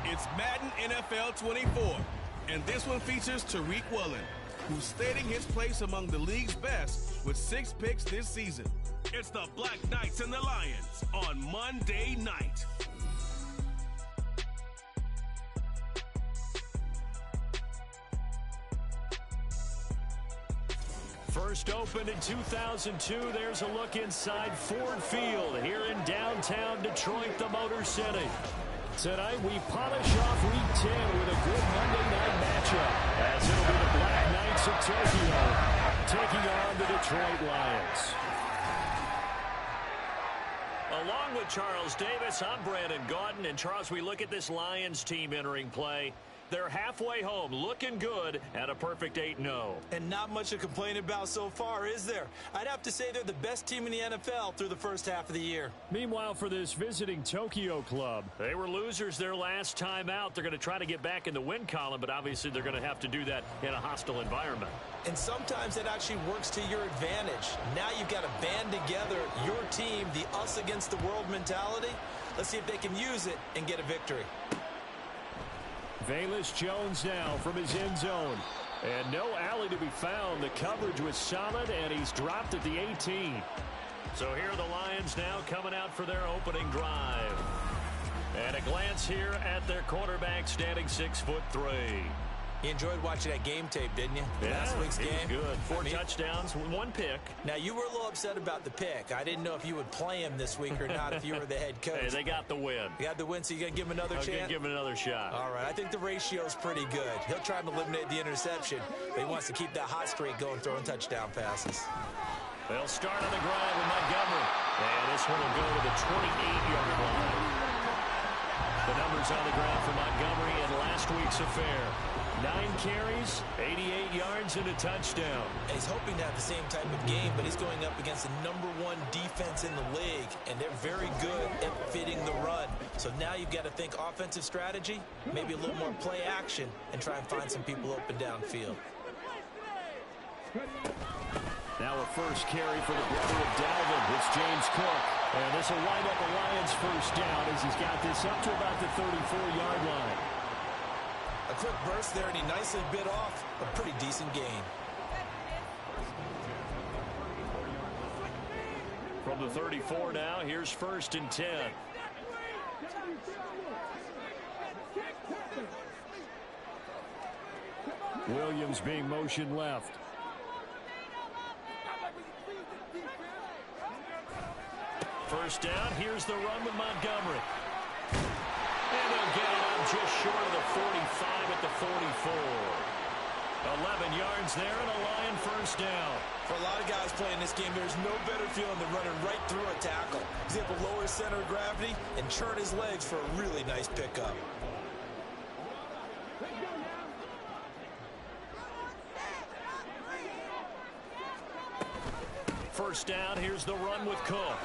It's Madden NFL 24, and this one features Tariq Woolen, who's stating his place among the league's best with 6 picks this season. It's the Black Knights and the Lions on Monday night. First opened in 2002, there's a look inside Ford Field here in downtown Detroit, the Motor City. Tonight, we polish off Week 10 with a good Monday night matchup, as it'll be the Black Knights of Tokyo taking on the Detroit Lions. Along with Charles Davis, I'm Brandon Gaudin. And Charles, we look at this Lions team entering play. They're halfway home, looking good, at a perfect 8-0. And not much to complain about so far, is there? I'd have to say they're the best team in the NFL through the first half of the year. Meanwhile, for this visiting Tokyo club, they were losers their last time out. They're going to try to get back in the win column, but obviously they're going to have to do that in a hostile environment. And sometimes it actually works to your advantage. Now you've got to band together your team, the us against the world mentality. Let's see if they can use it and get a victory. Velus Jones now from his end zone. And no alley to be found. The coverage was solid, and he's dropped at the 18. So here are the Lions now coming out for their opening drive. And a glance here at their quarterback, standing 6'3". You enjoyed watching that game tape, didn't you? Yeah, last week's game. Good. 4 touchdowns, 1 pick. Now, you were a little upset about the pick. I didn't know if you would play him this week or not if you were the head coach. Hey, they got the win. You got the win, so you're going to give him another chance? I'm going to give him another shot. All right. I think the ratio's pretty good. He'll try to eliminate the interception, but he wants to keep that hot streak going, throwing touchdown passes. They'll start on the ground with Montgomery. And this one will go to the 28-yard line. The numbers on the ground for Montgomery in last week's affair. 9 carries, 88 yards, and a touchdown. And he's hoping to have the same type of game, but he's going up against the #1 defense in the league, and they're very good at fitting the run. So now you've got to think offensive strategy, maybe a little more play action, and try and find some people open downfield. Now a first carry for the brother of Dalvin. It's James Cook. And this will wind up a Lions first down as he's got this up to about the 34-yard line. A quick burst there, and he nicely bit off a pretty decent gain. From the 34 now, here's 1st and 10. Williams being motion left. First down, here's the run with Montgomery. And they'll get it up just short of the 45 at the 44. 11 yards there and a Lion first down. For a lot of guys playing this game, there's no better feeling than running right through a tackle. He's able to lower his center of gravity and churn his legs for a really nice pickup. First down, here's the run with Cook.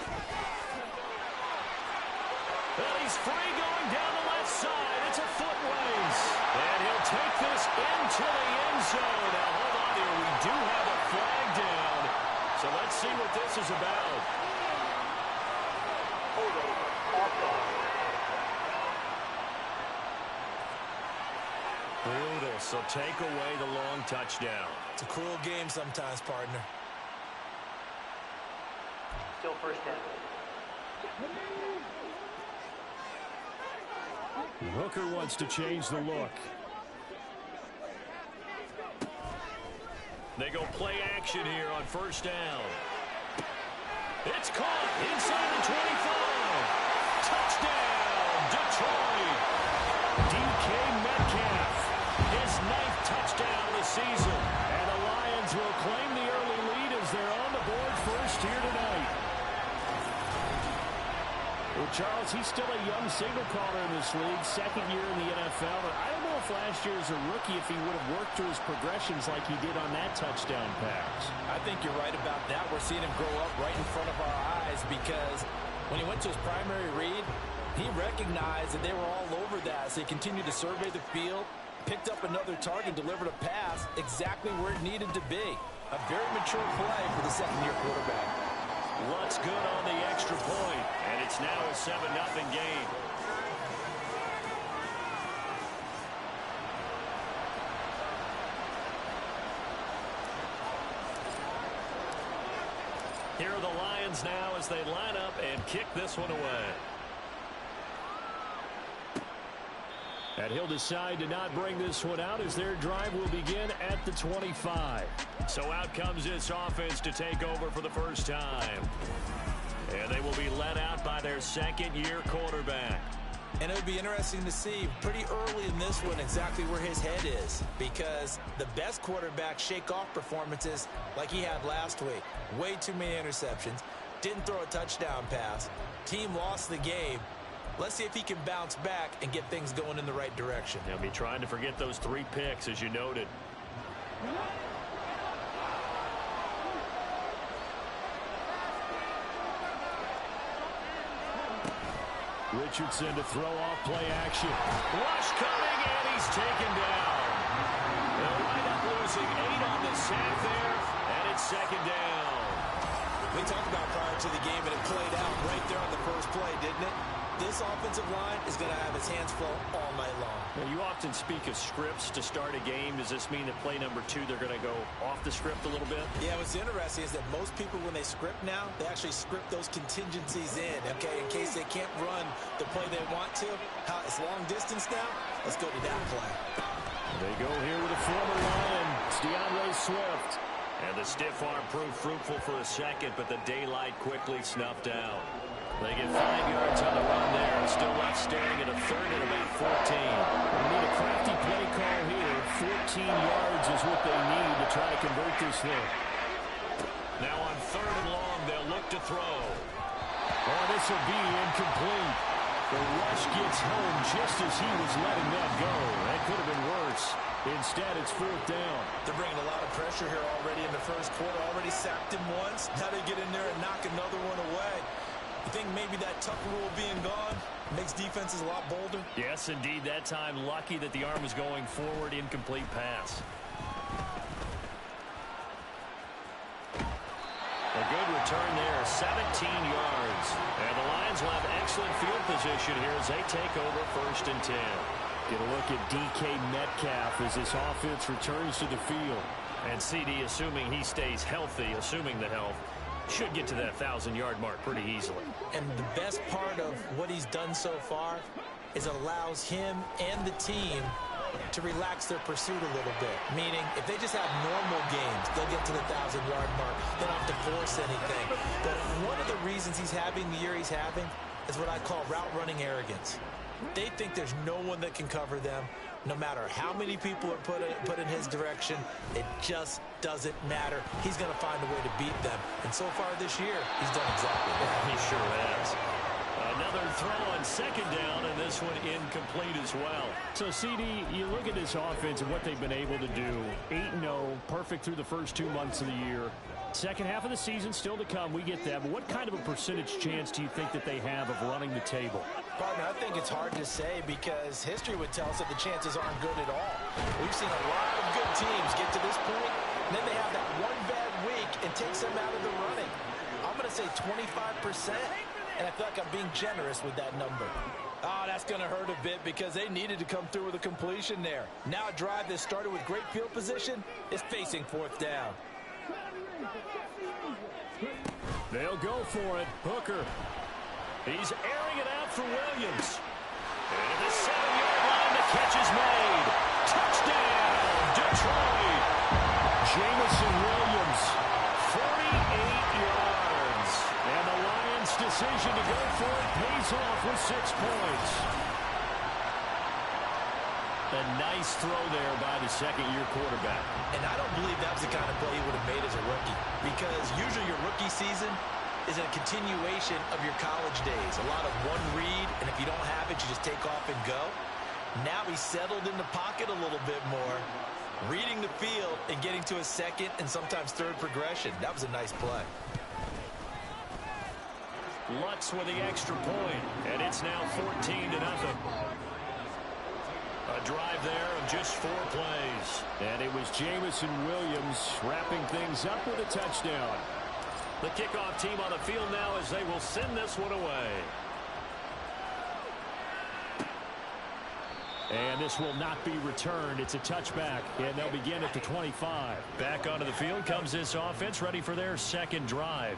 And he's free going down the left side. It's a foot race. And he'll take this into the end zone. Now, hold on here. We do have a flag down. So let's see what this is about. Brutal. So take away the long touchdown. It's a cruel game sometimes, partner. Still first down. Hooker wants to change the look. They go play action here on first down. It's caught inside the 25. Touchdown, Detroit. DK Metcalf, his 9th touchdown of the season. And the Lions will claim the early lead as they're on the board first here tonight. Well, Charles, he's still a young signal caller in this league, 2nd year in the NFL. But I don't know if last year as a rookie, if he would have worked through his progressions like he did on that touchdown pass. I think you're right about that. We're seeing him grow up right in front of our eyes because when he went to his primary read, he recognized that they were all over that. So he continued to survey the field, picked up another target, delivered a pass exactly where it needed to be. A very mature play for the 2nd-year quarterback. Luck's good on the extra point, and it's 7-0 game. Here are the Lions now as they line up and kick this one away. And he'll decide to not bring this one out as their drive will begin at the 25. So out comes this offense to take over for the first time. And they will be led out by their second-year quarterback. And it would be interesting to see pretty early in this one exactly where his head is, because the best quarterbacks shake off performances like he had last week. Way too many interceptions. Didn't throw a touchdown pass. Team lost the game. Let's see if he can bounce back and get things going in the right direction. He'll be trying to forget those 3 picks, as you noted. Richardson to throw off play action. Rush coming, and he's taken down. They'll wind up losing 8 on this half there, and it's second down. We talked about prior to the game, and it played out right there on the first play, didn't it? This offensive line is going to have its hands full all night long. Now, you often speak of scripts to start a game. Does this mean that play number 2, they're going to go off the script a little bit? Yeah, what's interesting is that most people, when they script now, they actually script those contingencies in, okay, in case they can't run the play they want to. It's long distance now. Let's go to that play. They go here with a former Lion, DeAndre Swift. And the stiff arm proved fruitful for a second, but the daylight quickly snuffed out. They get 5 yards on the run there, and still left standing at a third and about 14. They need a crafty play call here. 14 yards is what they need to try to convert this thing. Now on 3rd and long, they'll look to throw. Oh, this will be incomplete. The rush gets home just as he was letting that go. That could have been worse. Instead, it's 4th down. They're bringing a lot of pressure here already in the first quarter. Already sacked him once. Now they get in there and knock another one away. You think maybe that tuck rule being gone makes defenses a lot bolder? Yes, indeed. That time, lucky that the arm was going forward. Incomplete pass. A good return there, 17 yards. And the Lions will have excellent field position here as they take over 1st and 10. Get a look at DK Metcalf as this offense returns to the field. And CD, assuming he stays healthy, assuming the health, should get to that 1,000-yard mark pretty easily. And the best part of what he's done so far is it allows him and the team to relax their pursuit a little bit. Meaning, if they just have normal games, they'll get to the 1,000-yard mark. They don't have to force anything. But one of the reasons he's having the year he's having is what I call route-running arrogance. They think there's no one that can cover them. No matter how many people are put in his direction, it just doesn't matter. He's going to find a way to beat them. And so far this year, he's done exactly that. He sure has. Another throw on 2nd down, and this one incomplete as well. So, CD, you look at this offense and what they've been able to do. 8-0, perfect through the first 2 months of the year. Second half of the season still to come. We get that. But what kind of a percentage chance do you think that they have of running the table? Partner, I think it's hard to say because history would tell us that the chances aren't good at all. We've seen a lot of good teams get to this point, and then they have that one bad week and takes them out of the running. I'm going to say 25%, and I feel like I'm being generous with that number. Oh, that's going to hurt a bit because they needed to come through with a completion there. Now a drive that started with great field position is facing 4th down. They'll go for it. Hooker. He's airing it out for Williams. And at the 7-yard line, the catch is made. Touchdown, Detroit. Jamison Williams, 48 yards. And the Lions' decision to go for it pays off with 6 points. A nice throw there by the second-year quarterback. And I don't believe that was the kind of play he would have made as a rookie, because usually your rookie season is a continuation of your college days. A lot of one read, and if you don't have it, you just take off and go. Now he's settled in the pocket a little bit more, reading the field and getting to a second and sometimes third progression. That was a nice play. Lutz with the extra point, and it's now 14-0. A drive there of just 4 plays. And it was Jamison Williams wrapping things up with a touchdown. The kickoff team on the field now as they will send this one away. And this will not be returned. It's a touchback, and they'll begin at the 25. Back onto the field comes this offense, ready for their second drive.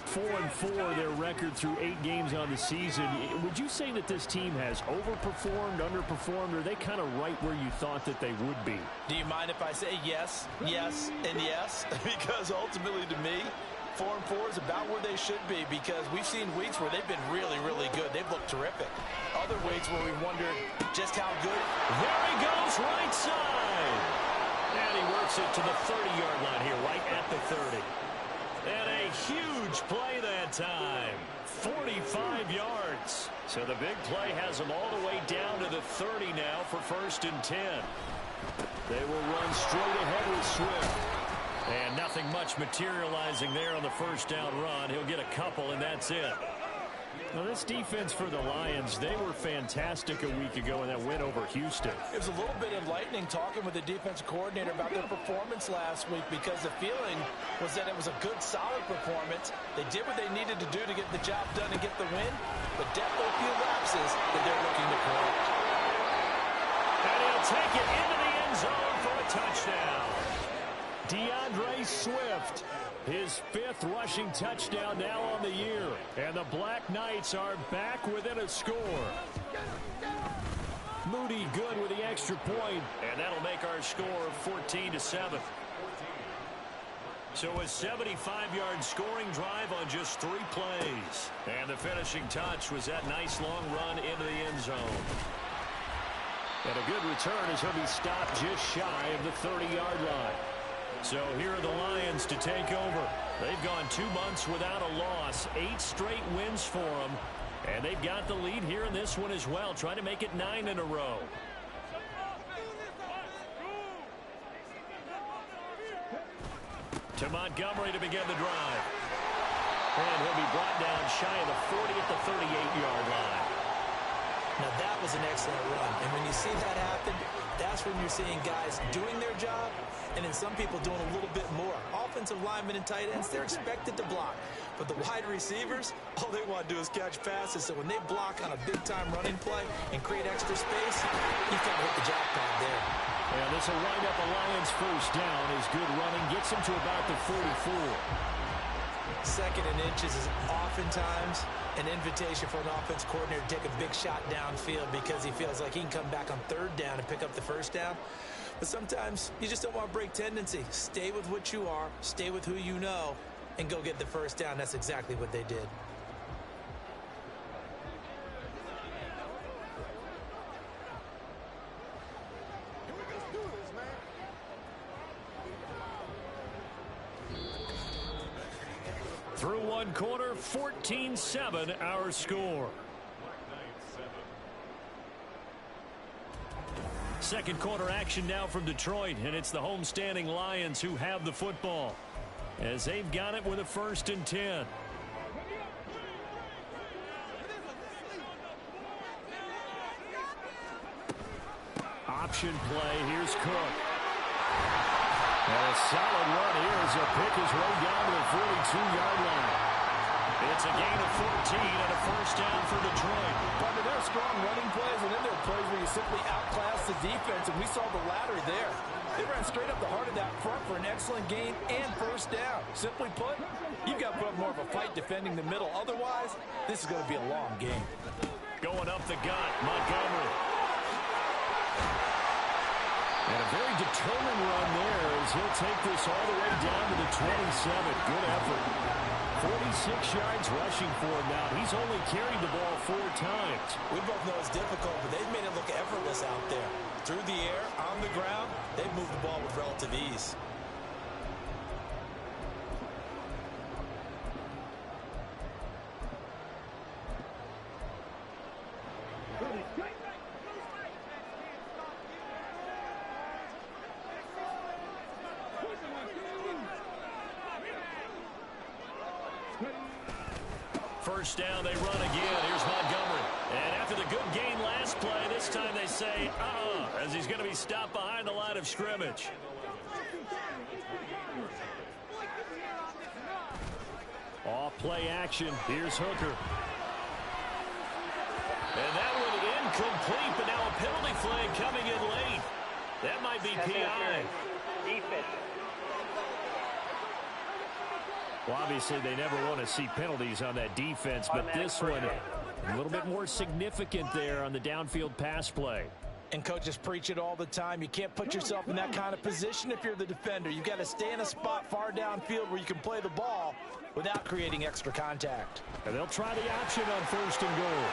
4-4 their record through 8 games on the season. Would you say that this team has overperformed, underperformed, or are they kind of right where you thought that they would be? Do you mind if I say yes, yes, and yes? Because ultimately to me, 4-4 is about where they should be, because we've seen weeks where they've been really, really good. They've looked terrific. Other weeks where we wondered just how good. There he goes, right side. And he works it to the 30-yard line here, right at the 30. And a huge play that time. 45 yards. So the big play has them all the way down to the 30 now for 1st and 10. They will run straight ahead with Swift. And nothing much materializing there on the first down run. He'll get a couple, and that's it. Now, this defense for the Lions, they were fantastic a week ago in that win over Houston. It was a little bit enlightening talking with the defensive coordinator about their performance last week, because the feeling was that it was a good, solid performance. They did what they needed to do to get the job done and get the win, but definitely a few lapses that they're looking to correct. And he'll take it into the end zone for a touchdown. DeAndre Swift, his 5th rushing touchdown now on the year. And the Black Knights are back within a score. Moody good with the extra point, and that'll make our score 14-7. So a 75-yard scoring drive on just 3 plays. And the finishing touch was that nice long run into the end zone. And a good return as he'll be stopped just shy of the 30-yard line. So here are the Lions to take over. They've gone 2 months without a loss, 8 straight wins for them, and they've got the lead here in this one as well, trying to make it 9 in a row. To Montgomery to begin the drive. And he'll be brought down shy of the 40 at the 38-yard line. Now that was an excellent run, and when you see that happen, that's when you're seeing guys doing their job, and then some people doing a little bit more. Offensive linemen and tight ends, they're expected to block. But the wide receivers, all they want to do is catch passes. So when they block on a big-time running play and create extra space, you've got to hit the jackpot there. And this will wind up a Lions first down. His good running gets him to about the 44. 2nd and inches is oftentimes an invitation for an offense coordinator to take a big shot downfield, because he feels like he can come back on 3rd down and pick up the 1st down. But sometimes you just don't want to break tendency. Stay with what you are, stay with who you know, and go get the 1st down. That's exactly what they did. Through 1 quarter, 14-7 our score. 2nd quarter action now from Detroit, and it's the homestanding Lions who have the football as they've got it with a 1st and 10. Option play. Here's Cook. And a solid run here as he'll pick his way down to the 42-yard line. It's a gain of 14 and a 1st down for Detroit. But there are strong running plays, and then there are plays where you simply outclass the defense, and we saw the latter there. They ran straight up the heart of that front for an excellent gain and 1st down. Simply put, you've got to put up more of a fight defending the middle. Otherwise, this is going to be a long game. Going up the gut, Montgomery. And a very determined run there as he'll take this all the way down to the 27. Good effort. 46 yards rushing for him now. He's only carried the ball 4 times. We both know it's difficult, but they've made it look effortless out there. Through the air, on the ground, they've moved the ball with relative ease. First down, they run again. Here's Montgomery. And after the good gain last play, this time they say, as he's going to be stopped behind the line of scrimmage. Off play action. Here's Hooker. And that one incomplete, but now a penalty flag coming in late. That might be PI. Defense. Well, obviously, they never want to see penalties on that defense, but this one a little bit more significant there on the downfield pass play. And coaches preach it all the time. You can't put yourself in that kind of position if you're the defender. You've got to stay in a spot far downfield where you can play the ball without creating extra contact. And they'll try the option on 1st and goal.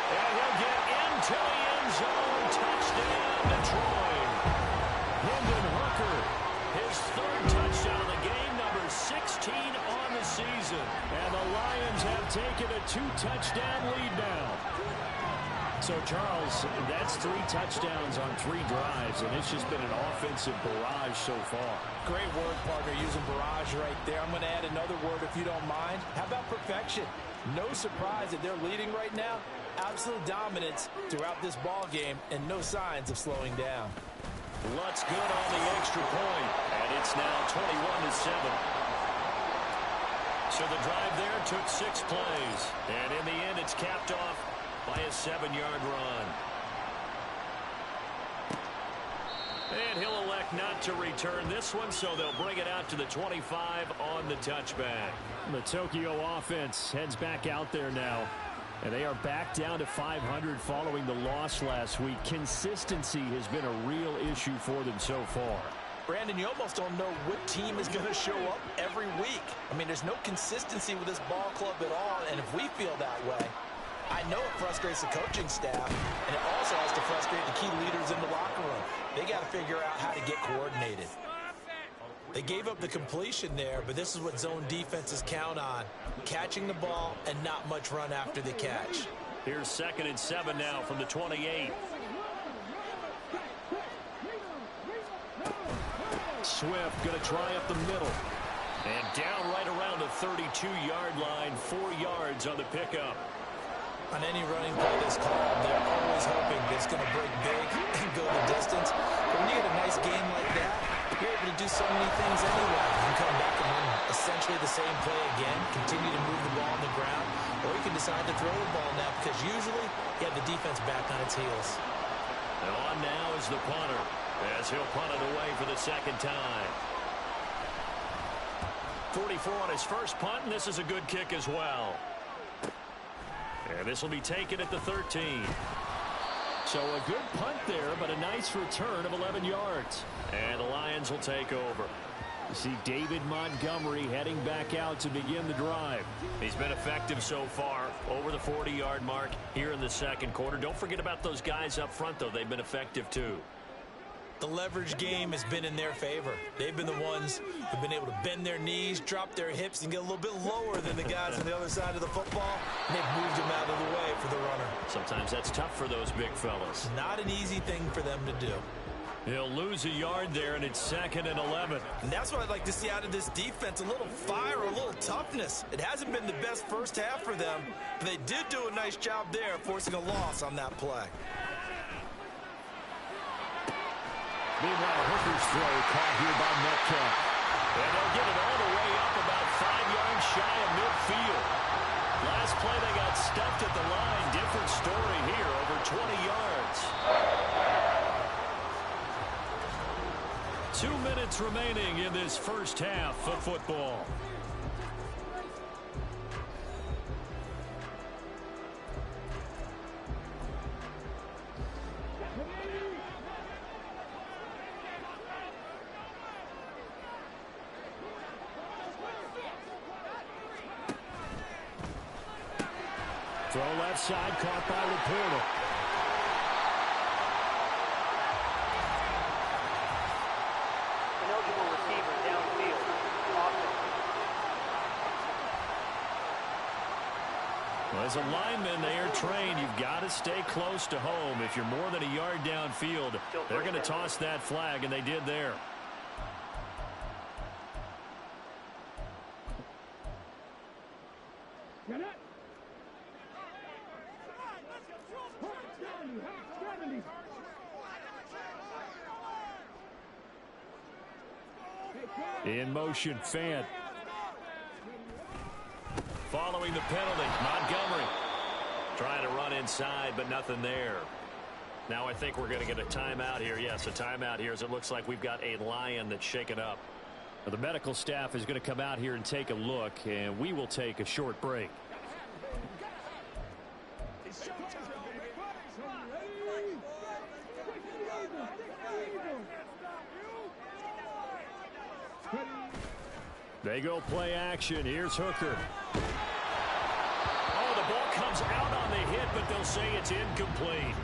And he'll get into the end zone. Touchdown, Detroit. Hendon Hooker, his 3rd touchdown of the game, number 16 on the season. And the Lions have taken a 2-touchdown lead now. So, Charles, that's 3 touchdowns on 3 drives, and it's just been an offensive barrage so far. Great word, partner, using barrage right there. I'm going to add another word if you don't mind. How about perfection? No surprise that they're leading right now. Absolute dominance throughout this ball game, and no signs of slowing down. Lutz good on the extra point, and it's now 21-7. So the drive there took 6 plays, and in the end, it's capped off by a 7-yard run. And he'll elect not to return this one, so they'll bring it out to the 25 on the touchback. The Tokyo offense heads back out there now, and they are back down to 500 following the loss last week. Consistency has been a real issue for them so far. Brandon, you almost don't know what team is going to show up every week. I mean, there's no consistency with this ball club at all, and if we feel that way, I know it frustrates the coaching staff, and it also has to frustrate the key leaders in the locker room. They got to figure out how to get coordinated. They gave up the completion there, but this is what zone defenses count on. Catching the ball and not much run after the catch. Here's 2nd and 7 now from the 28. Swift going to try up the middle. And down right around the 32-yard line, 4 yards on the pickup. On any running play that's called, they're always hoping that it's going to break big and go the distance. But when you get a nice game like that, you're able to do so many things anyway. You can come back and run essentially the same play again, continue to move the ball on the ground, or you can decide to throw the ball now because usually you have the defense back on its heels. And on now is the punter as he'll punt it away for the 2nd time. 44 on his first punt, and this is a good kick as well. And this will be taken at the 13. So a good punt there, but a nice return of 11 yards. And the Lions will take over. You see David Montgomery heading back out to begin the drive. He's been effective so far, over the 40-yard mark here in the 2nd quarter. Don't forget about those guys up front, though. They've been effective, too. The leverage game has been in their favor. They've been the ones who've been able to bend their knees, drop their hips, and get a little bit lower than the guys on the other side of the football. And they've moved them out of the way for the runner. Sometimes that's tough for those big fellas. Not an easy thing for them to do. He'll lose a yard there, and it's 2nd and 11. And that's what I'd like to see out of this defense, a little fire, a little toughness. It hasn't been the best first half for them, but they did do a nice job there, forcing a loss on that play. Meanwhile, Hooker's throw caught here by Metcalf. And they'll get it all the way up about 5 yards shy of midfield. Last play they got stuffed at the line. Different story here, over 20 yards. 2 minutes remaining in this first half of football. Throw left side, caught by Laporta. Ineligible receiver downfield. Well, as a lineman, they are trained. You've got to stay close to home. If you're more than a yard downfield, they're going to toss that flag, and they did there. In motion, Fant. Following the penalty, Montgomery trying to run inside. inside, but nothing there. Now I think we're going to get a timeout here. Yes, a timeout here as it looks like we've got a Lion that's shaken up. Well, the medical staff is going to come out here and take a look, and we will take a short break. They go play action. Here's Hooker. Oh, the ball comes out on the hit, but they'll say it's incomplete.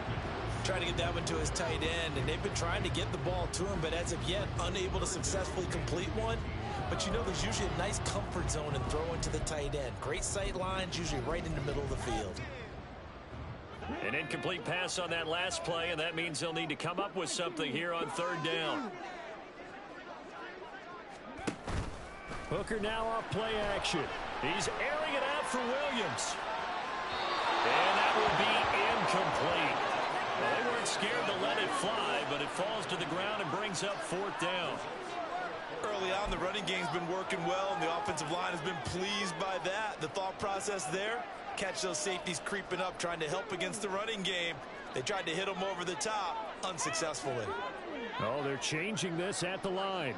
Trying to get that one to his tight end, and they've been trying to get the ball to him, but as of yet, unable to successfully complete one. But you know, there's usually a nice comfort zone in throwing to the tight end. Great sight lines, usually right in the middle of the field. An incomplete pass on that last play, and that means they'll need to come up with something here on third down. Hooker now off play action. He's airing it out for Williams. And that will be incomplete. Well, they weren't scared to let it fly, but it falls to the ground and brings up fourth down. Early on, the running game's been working well, and the offensive line has been pleased by that. The thought process there, catch those safeties creeping up, trying to help against the running game. They tried to hit them over the top, unsuccessfully. Oh, they're changing this at the line.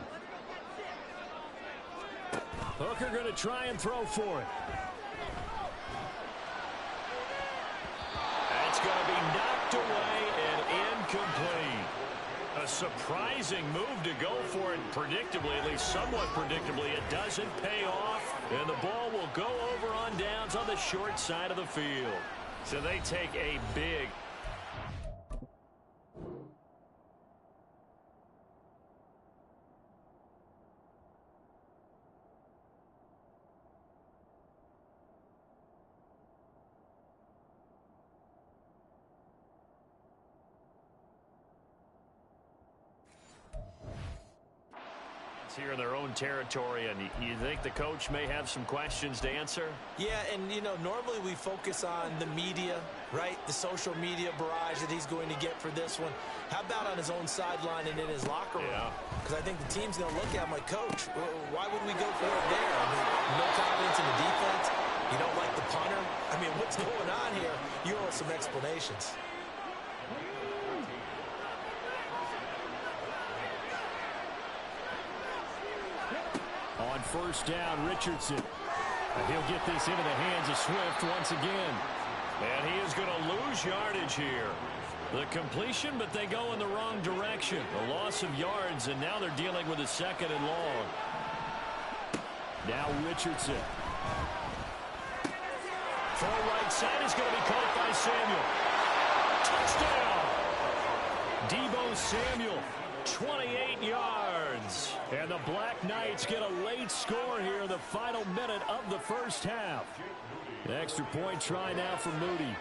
Hooker going to try and throw for it. That's going to be knocked away and incomplete. A surprising move to go for it predictably, at least somewhat predictably. It doesn't pay off, and the ball will go over on downs on the short side of the field. So they take a big here in their own territory, and you think the coach may have some questions to answer? Yeah, and, you know, normally we focus on the media, right? The social media barrage that he's going to get for this one. How about on his own sideline and in his locker room? Because I think the team's going to look at him like, Coach, why would we go for it there? I mean, no confidence in the defense. You don't like the punter. I mean, what's going on here? You owe us some explanations. On first down, Richardson. He'll get this into the hands of Swift once again. And he is going to lose yardage here. The completion, but they go in the wrong direction. A loss of yards, and now they're dealing with a second and long. Now Richardson. Full right side is going to be caught by Samuel. Touchdown! Deebo Samuel, 28 yards. And the Black Knights get a late score here in the final minute of the first half. The extra point try now for Moody.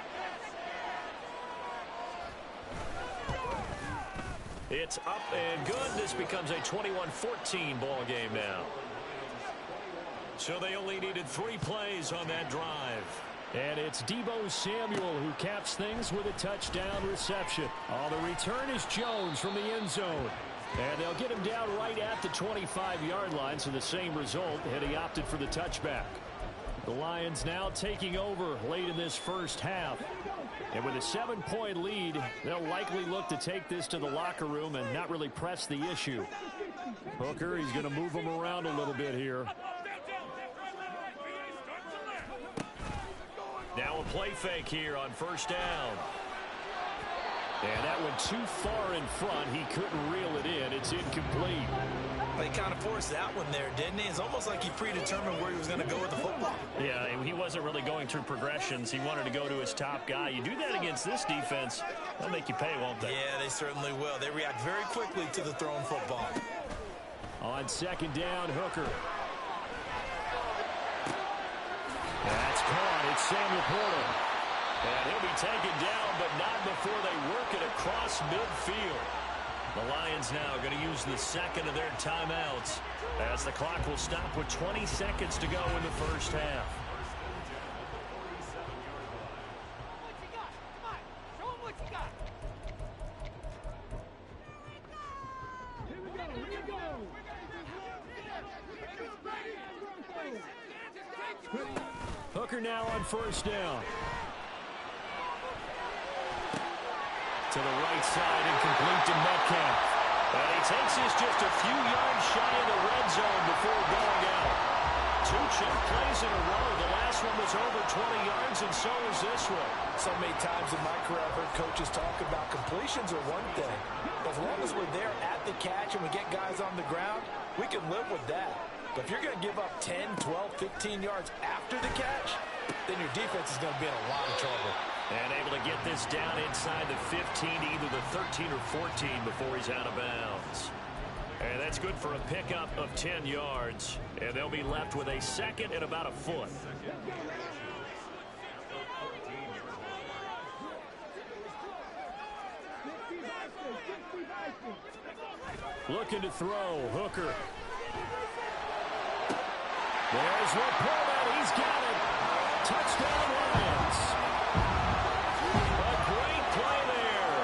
It's up and good. This becomes a 21-14 ball game now. So they only needed 3 plays on that drive. And it's Deebo Samuel who caps things with a touchdown reception. Oh, the return is Jones from the end zone. And they'll get him down right at the 25-yard line, so the same result, had he opted for the touchback. The Lions now taking over late in this first half. And with a 7-point lead, they'll likely look to take this to the locker room and not really press the issue. Hooker, he's going to move him around a little bit here. Now a play fake here on first down. And that went too far in front. He couldn't reel it in. It's incomplete. He kind of forced that one there, didn't he? It's almost like he predetermined where he was going to go with the football. Yeah, he wasn't really going through progressions. He wanted to go to his top guy. You do that against this defense, they'll make you pay, won't they? Yeah, they certainly will. They react very quickly to the thrown football. On second down, Hooker. That's caught. It's Samuel Porter. And he'll be taken down, but not before they work it across midfield. The Lions now going to use the second of their timeouts as the clock will stop with 20 seconds to go in the first half. Hooker now on first down. To the right side and complete to Metcalf. And he takes this just a few yards shy of the red zone before going out. 2 chip plays in a row. The last one was over 20 yards, and so is this one. So many times in my career, I've heard coaches talk about completions are one thing. As long as we're there at the catch and we get guys on the ground, we can live with that. But if you're going to give up 10, 12, 15 yards after the catch, then your defense is going to be in a lot of trouble. And able to get this down inside the 15, either the 13 or 14 before he's out of bounds. And that's good for a pickup of 10 yards. And they'll be left with a second and about a foot. Looking to throw. Hooker. There's Laporta. He's got it. Touchdown Lions. A great play there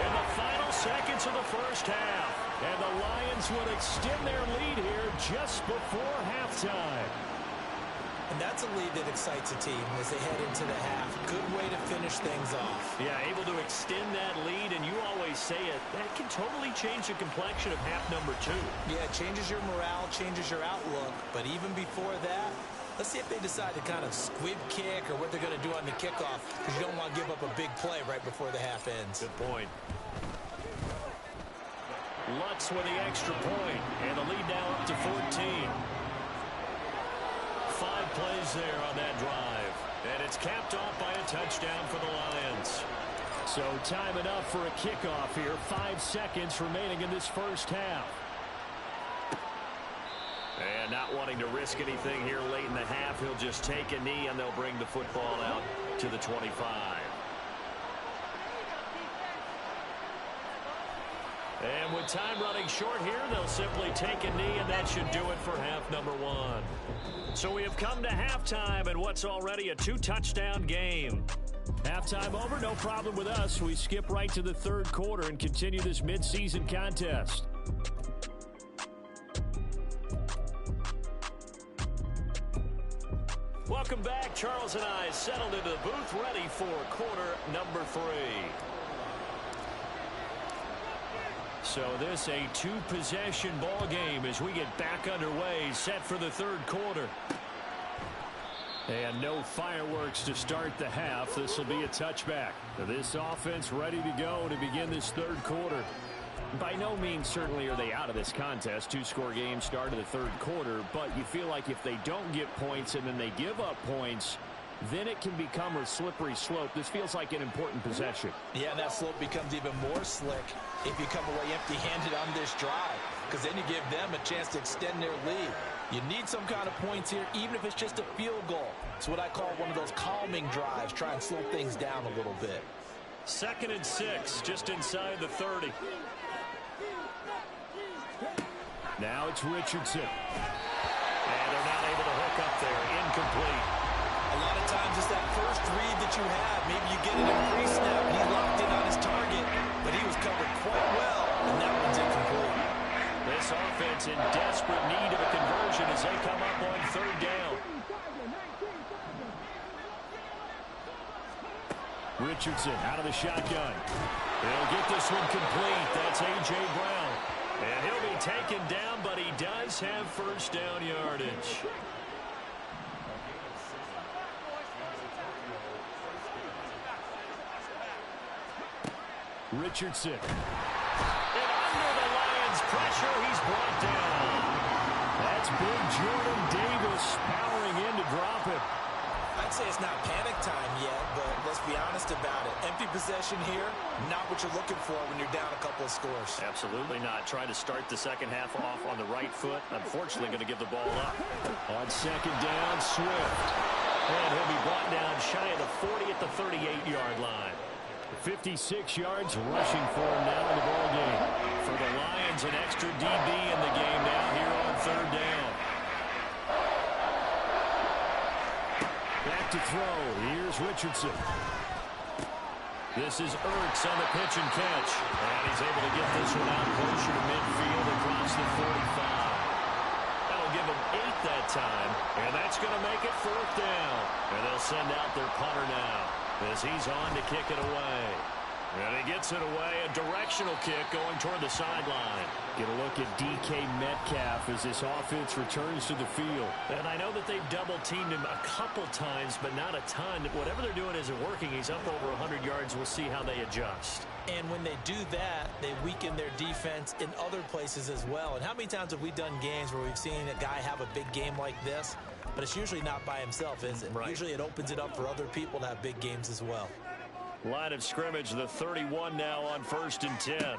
in the final seconds of the first half. And the Lions would extend their lead here just before halftime. And that's a lead that excites a team as they head into the half. Good way to finish things off. Yeah, able to extend that lead, and you always say it, that can totally change the complexion of half number 2. Yeah, it changes your morale, changes your outlook. But even before that, let's see if they decide to kind of squib kick or what they're going to do on the kickoff, because you don't want to give up a big play right before the half ends. Good point. Lutz with the extra point, and the lead now up to 14. 5 plays there on that drive. And it's capped off by a touchdown for the Lions. So time enough for a kickoff here. 5 seconds remaining in this first half. And not wanting to risk anything here late in the half, he'll just take a knee and they'll bring the football out to the 25. And with time running short here, they'll simply take a knee, and that should do it for half number 1. So we have come to halftime and what's already a 2-touchdown game. Halftime over, no problem with us. We skip right to the third quarter and continue this midseason contest. Welcome back. Charles and I settled into the booth, ready for quarter number 3. So this a 2-possession ball game as we get back underway, set for the third quarter. And no fireworks to start the half. This will be a touchback. This offense ready to go to begin this third quarter. By no means certainly are they out of this contest. 2-score game start of the third quarter, but you feel like if they don't get points and then they give up points, then it can become a slippery slope. This feels like an important possession. Yeah, and that slope becomes even more slick if you come away empty-handed on this drive, because then you give them a chance to extend their lead. You need some kind of points here, even if it's just a field goal. It's what I call one of those calming drives. Try and slow things down a little bit. 2nd and 6, just inside the 30. Now it's Richardson. And they're not able to hook up there. Incomplete. A lot of times it's that first read that you have. Maybe you get it in pre-snap and he's locked in on his target, but he was covered quite well, and that one's incomplete. This offense in desperate need of a conversion as they come up on 3rd down. Richardson out of the shotgun. He'll get this one complete. That's A.J. Brown. And he'll be taken down, but he does have first down yardage. Richardson. And under the Lions' pressure, he's brought down. That's big Jordan Davis powering in to drop it. I'd say it's not panic time yet, but let's be honest about it. Empty possession here, not what you're looking for when you're down a couple of scores. Absolutely not. Trying to start the second half off on the right foot. Unfortunately, going to give the ball up. On 2nd down, Swift. And he'll be brought down shy of the 40 at the 38-yard line. 56 yards rushing for him now in the ball game. For the Lions, an extra DB in the game now here on 3rd down. Back to throw. Here's Richardson. This is Ertz on the pitch and catch. And he's able to get this one out closer to midfield across the 45. That'll give him 8 that time. And that's going to make it 4th down. And they'll send out their punter now as he's on to kick it away. And he gets it away, a directional kick going toward the sideline. Get a look at DK Metcalf as this offense returns to the field. And I know that they've double-teamed him a couple times, but not a ton. Whatever they're doing isn't working. He's up over 100 yards. We'll see how they adjust. And when they do that, they weaken their defense in other places as well. And how many times have we done games where we've seen a guy have a big game like this? But it's usually not by himself, is it? Right. Usually it opens it up for other people to have big games as well. Line of scrimmage, the 31 now on 1st and 10.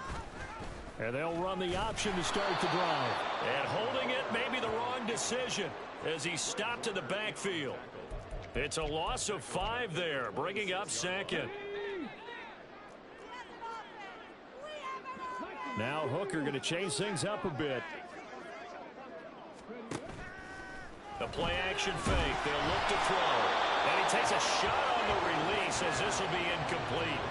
And they'll run the option to start the drive. And holding it may be the wrong decision as he stopped in the backfield. It's a loss of 5 there, bringing up 2nd. Now Hooker going to change things up a bit. The play action fake. They'll look to throw. And he takes a shot on the release as this will be incomplete.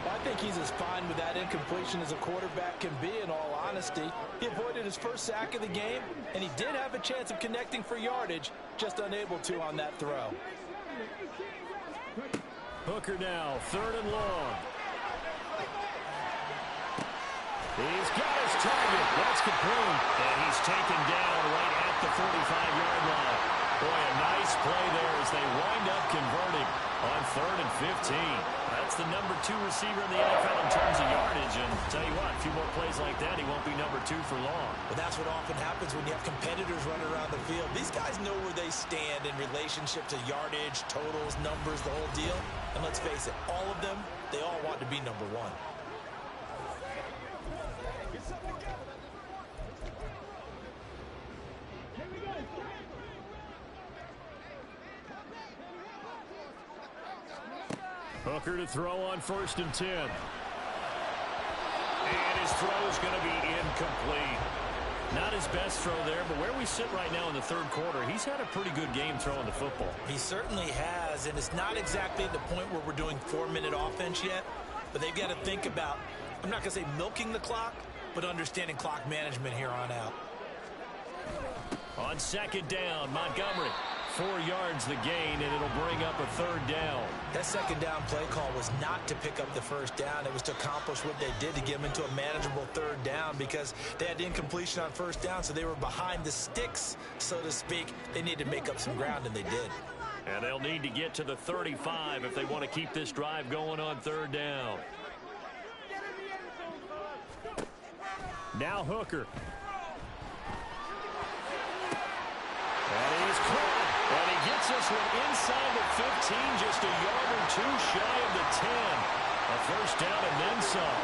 Well, I think he's as fine with that incompletion as a quarterback can be, in all honesty. He avoided his first sack of the game, and he did have a chance of connecting for yardage, just unable to on that throw. Hooker now, 3rd and long. He's got his target. That's complete. And he's taken down right at the 45-yard line. Boy, a nice play there as they wind up converting on 3rd and 15. That's the number 2 receiver in the NFL in terms of yardage. And tell you what, a few more plays like that, he won't be number 2 for long. But that's what often happens when you have competitors running around the field. These guys know where they stand in relationship to yardage, totals, numbers, the whole deal. And let's face it, all of them, they all want to be number 1. Hooker to throw on 1st and 10. And his throw is going to be incomplete. Not his best throw there, but where we sit right now in the 3rd quarter, he's had a pretty good game throwing the football. He certainly has, and it's not exactly at the point where we're doing 4-minute offense yet, but they've got to think about, I'm not going to say milking the clock, but understanding clock management here on out. On 2nd down, Montgomery. 4 yards the gain, and it'll bring up a 3rd down. That 2nd down play call was not to pick up the 1st down. It was to accomplish what they did to get them into a manageable 3rd down because they had incompletion on 1st down, so they were behind the sticks, so to speak. They needed to make up some ground, and they did. And they'll need to get to the 35 if they want to keep this drive going on 3rd down. Now Hooker. And he's caught. And he gets this one inside the 15, just a yard or 2 shy of the 10. A 1st down and then some.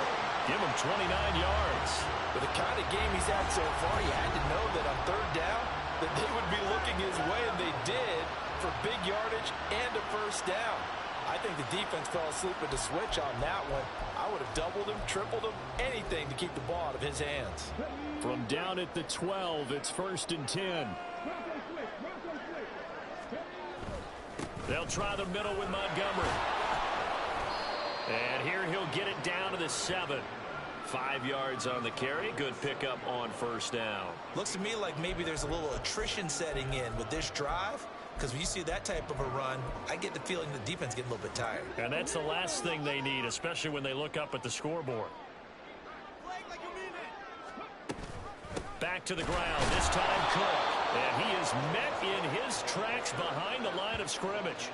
Give him 29 yards. With the kind of game he's had so far, he had to know that on 3rd down that they would be looking his way, and they did, for big yardage and a 1st down. I think the defense fell asleep with the switch on that one. I would have doubled him, tripled him, anything to keep the ball out of his hands. From down at the 12, it's 1st and 10. They'll try the middle with Montgomery. And here he'll get it down to the 7. 5 yards on the carry. Good pickup on 1st down. Looks to me like maybe there's a little attrition setting in with this drive, because when you see that type of a run, I get the feeling the defense getting a little bit tired. And that's the last thing they need, especially when they look up at the scoreboard. Back to the ground, this time Cook. And he is met in his tracks behind the line of scrimmage.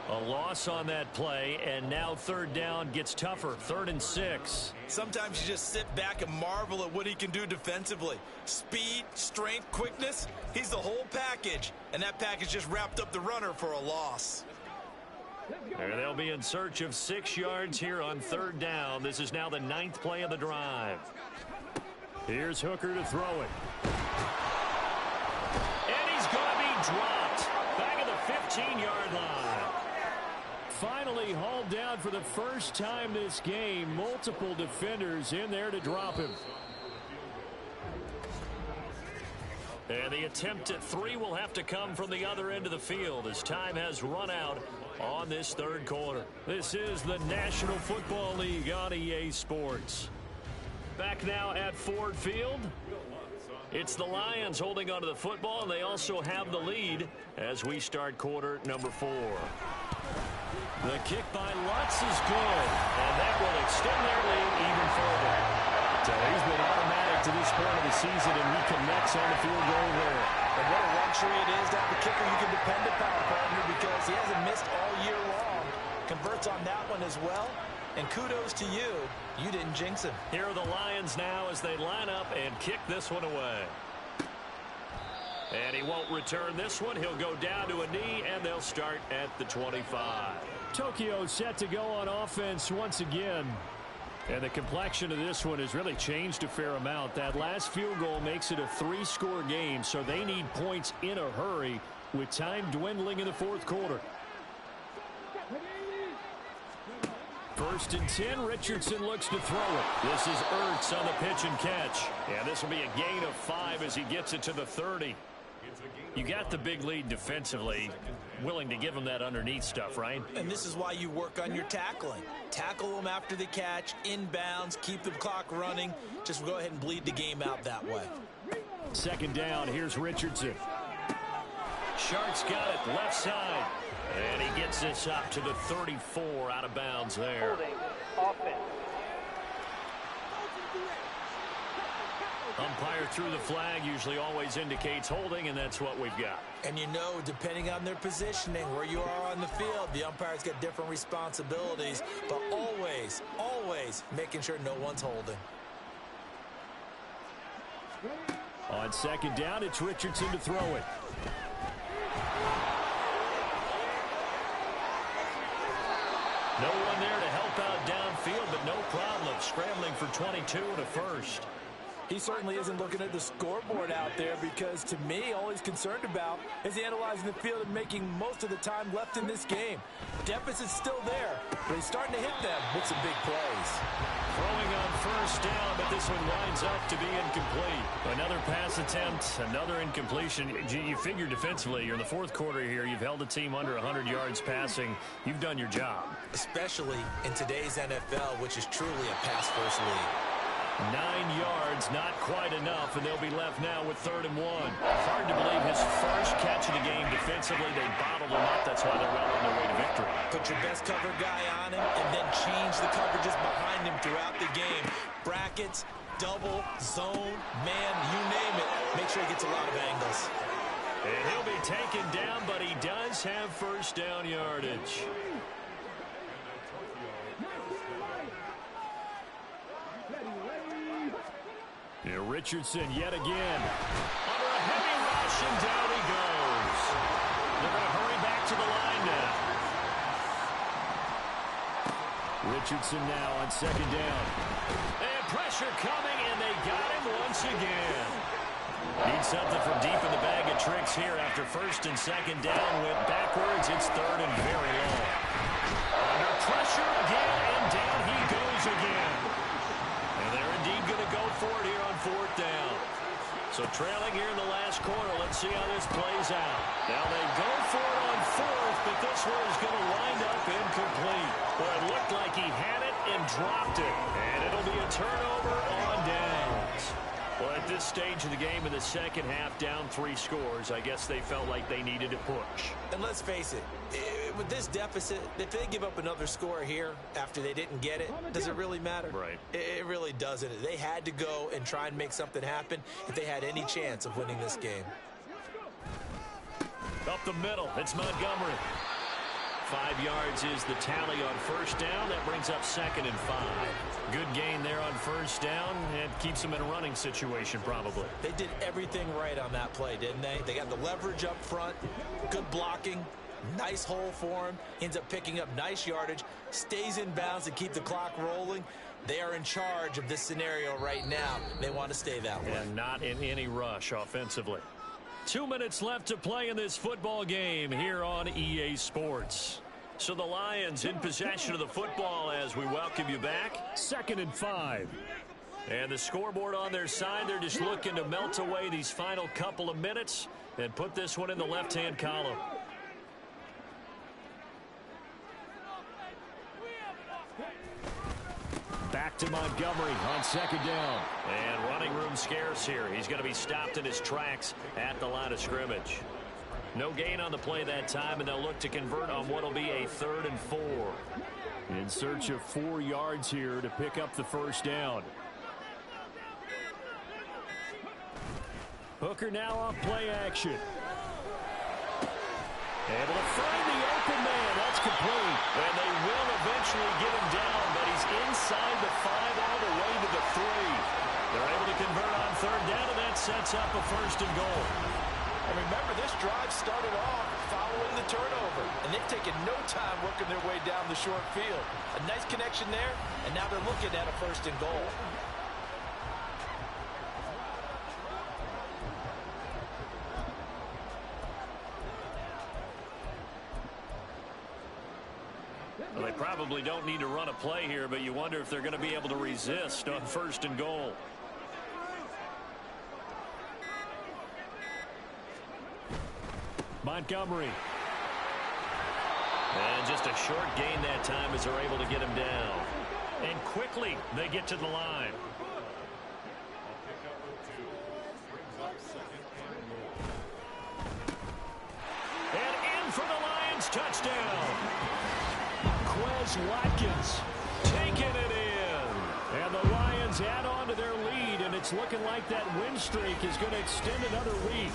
A loss on that play, and now 3rd down gets tougher. 3rd and 6. Sometimes you just sit back and marvel at what he can do defensively. Speed, strength, quickness, he's the whole package. And that package just wrapped up the runner for a loss. And they'll be in search of 6 yards here on 3rd down. This is now the 9th play of the drive. Here's Hooker to throw it. And he's going to be dropped. Back at the 15-yard line. Finally hauled down for the first time this game. Multiple defenders in there to drop him. And the attempt at 3 will have to come from the other end of the field as time has run out on this 3rd quarter. This is the National Football League on EA Sports. Back now at Ford Field. It's the Lions holding onto the football, and they also have the lead as we start quarter number 4. The kick by Lutz is good, and that will extend their lead even further. So he's been automatic to this point of the season, and he connects on the field goal there. And what a luxury it is to have a kicker you can depend upon, partner, because he hasn't missed all year long. Converts on that one as well. And kudos to you. You didn't jinx him. Here are the Lions now as they line up and kick this one away. And he won't return this one. He'll go down to a knee, and they'll start at the 25. Tokyo set to go on offense once again. And the complexion of this one has really changed a fair amount. That last field goal makes it a 3-score game, so they need points in a hurry with time dwindling in the fourth quarter. 1st and 10, Richardson looks to throw it. This is Ertz on the pitch and catch. And this will be a gain of 5 as he gets it to the 30. You got the big lead defensively, willing to give him that underneath stuff, right? And this is why you work on your tackling. Tackle them after the catch, inbounds, keep the clock running. Just go ahead and bleed the game out that way. 2nd down, here's Richardson. Sharks got it, left side. And he gets this up to the 34, out of bounds there. Holding, offense. Umpire threw the flag, usually always indicates holding, and that's what we've got. And you know, depending on their positioning, where you are on the field, the umpire's got different responsibilities, but always, always making sure no one's holding. On 2nd down, it's Richardson to throw it. No one there to help out downfield, but no problem scrambling for 22 and a first. He certainly isn't looking at the scoreboard out there because, to me, all he's concerned about is analyzing the field and making most of the time left in this game. Deficit's still there, but he's starting to hit them with some big plays. Throwing on 1st down, but this one winds up to be incomplete. Another pass attempt, another incompletion. You figure defensively, you're in the 4th quarter here. You've held a team under 100 yards passing. You've done your job. Especially in today's NFL, which is truly a pass-first league. 9 yards, not quite enough, and they'll be left now with 3rd and 1. Hard to believe his first catch of the game defensively. They bottled him up. That's why they're well on their way to victory. Put your best cover guy on him and then change the coverages behind him throughout the game. Brackets, double, zone, man, you name it. Make sure he gets a lot of angles. And he'll be taken down, but he does have 1st down yardage. Here Richardson yet again. Under a heavy rush, and down he goes. They're going to hurry back to the line now. Richardson now on 2nd down. And pressure coming, and they got him once again. Need something from deep in the bag of tricks here after 1st and 2nd down. Went backwards. It's 3rd and very long. Under pressure again, and down he goes again. And they're indeed going to go for it here on 4th down. So trailing here in the last quarter. Let's see how this plays out. Now they go for it on 4th, but this one is going to wind up incomplete. Well, it looked like he had it and dropped it. And it'll be a turnover on downs. Well, at this stage of the game in the 2nd half, down 3 scores, I guess they felt like they needed to push. And let's face it, with this deficit, if they give up another score here after they didn't get it, does it really matter? Right. It really doesn't. They had to go and try and make something happen if they had any chance of winning this game. Up the middle, it's Montgomery. 5 yards is the tally on 1st down. That brings up 2nd and 5. Good gain there on 1st down. And keeps them in a running situation, probably. They did everything right on that play, didn't they? They got the leverage up front, good blocking, nice hole for him. Ends up picking up nice yardage, stays in bounds to keep the clock rolling. They are in charge of this scenario right now. They want to stay that way. And not in any rush offensively. 2 minutes left to play in this football game here on EA Sports. So the Lions in possession of the football as we welcome you back. 2nd and 5. And the scoreboard on their side, they're just looking to melt away these final couple of minutes and put this one in the left-hand column. Back to Montgomery on 2nd down. And running room scarce here. He's going to be stopped in his tracks at the line of scrimmage. No gain on the play that time, and they'll look to convert on what will be a 3rd and 4. In search of 4 yards here to pick up the first down. Hooker now off play action. Able to find the open man. That's complete. And they will eventually get him down, but he's inside the 5 all the way to the 3. They're able to convert on 3rd down, and that sets up a 1st and goal. And remember, this drive started off following the turnover, and they've taken no time working their way down the short field. A nice connection there, and now they're looking at a 1st and goal. Well, they probably don't need to run a play here, but you wonder if they're going to be able to resist on 1st and goal. Montgomery. And just a short gain that time as they're able to get him down. And quickly they get to the line. And in for the Lions, touchdown. Quez Watkins taking it in. And the Lions add on to their lead, and it's looking like that win streak is going to extend another week.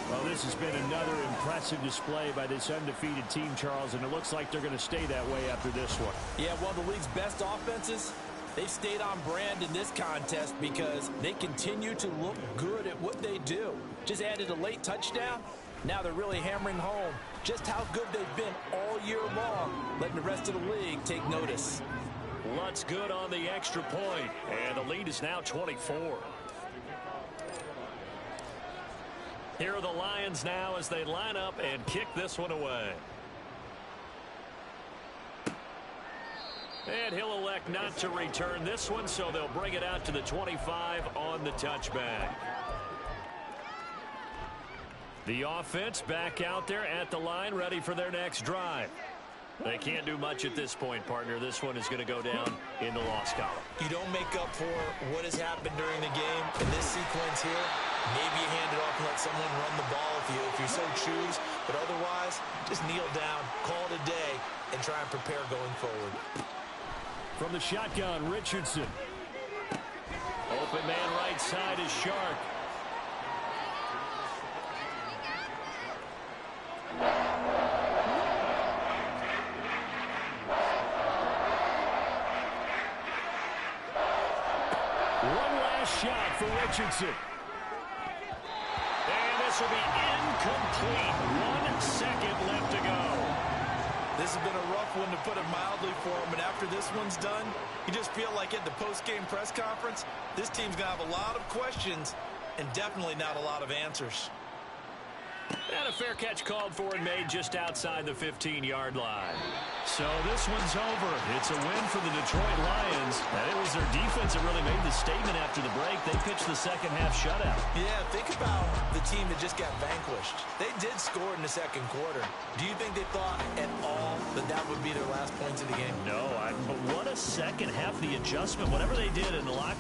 Well, this has been another impressive display by this undefeated team, Charles, and it looks like they're going to stay that way after this one. Yeah, well, the league's best offenses, they've stayed on brand in this contest because they continue to look good at what they do. Just added a late touchdown. Now they're really hammering home just how good they've been all year long, letting the rest of the league take notice. Lutz good on the extra point, and the lead is now 24. Here are the Lions now as they line up and kick this one away. And he'll elect not to return this one, so they'll bring it out to the 25 on the touchback. The offense back out there at the line, ready for their next drive. They can't do much at this point, partner. This one is going to go down in the loss column. You don't make up for what has happened during the game in this sequence here. Maybe you hand it off and let someone run the ball if you so choose. But otherwise, just kneel down, call it a day, and try and prepare going forward. From the shotgun, Richardson. Open man right side is Shark. One last shot for Richardson. And this will be incomplete. 1 second left to go. This has been a rough one, to put it mildly, for him. And after this one's done, you just feel like at the post-game press conference, this team's going to have a lot of questions and definitely not a lot of answers. And a fair catch called for and made just outside the 15-yard line. So this one's over. It's a win for the Detroit Lions. And it was their defense that really made the statement after the break. They pitched the second half shutout. Yeah, think about the team that just got vanquished. They did score in the second quarter. Do you think they thought at all that that would be their last points of the game? No, but what a second half, the adjustment, whatever they did in the locker room.